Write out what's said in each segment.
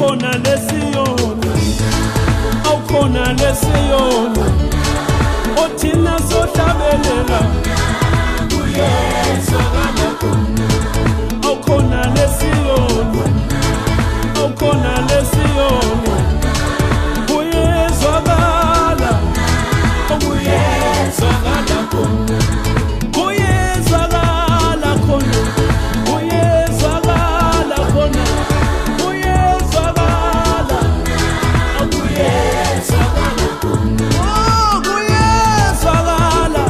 awukhona lesiyona, awukhona lesiyona, othina sohlabelela uyezwakala khona, awukhona lesiyona, awukhona lesiyona, uyezwakala, uyezwakala khona, uyezwakala khona, uyezwakala khona, uyezwakala, uyezwakala khona, oh kuyezwakala,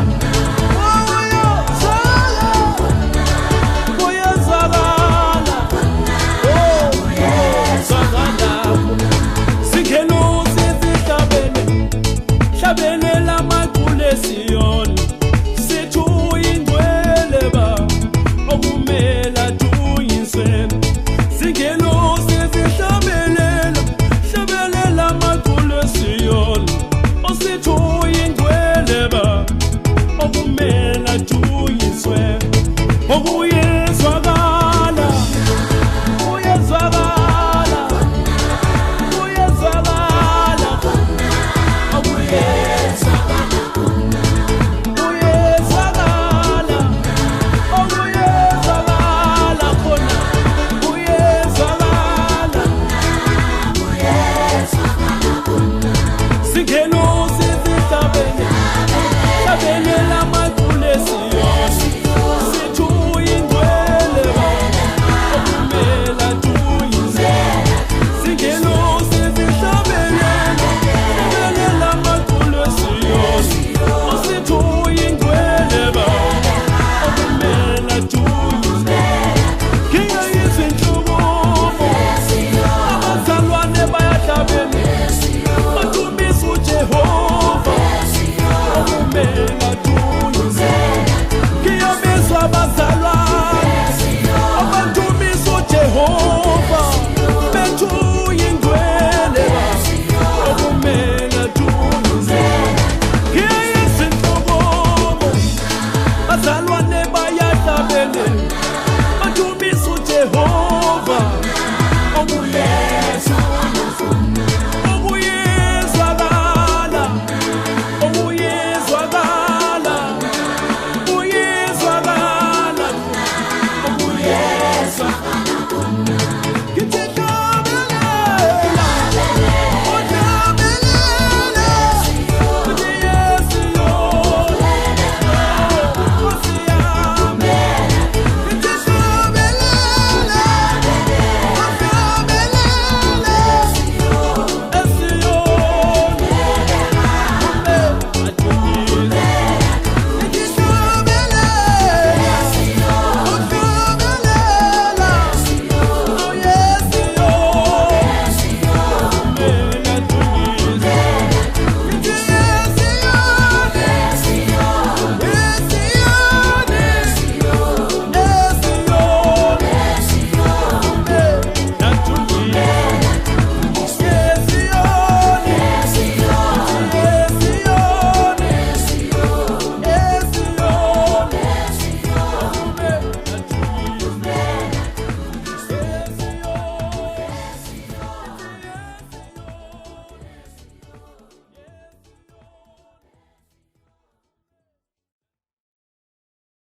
kuyezwakala, oh kuyezwakala, singelusi sihlabele, hlabelela amaqule Siyoni, sithi uyingcwele ba, okumele adunyiswe. Singelusi sihlabelela, hlabelela amaqule Siyoni, osithi uyingcwele ba, okumele adunyiswe.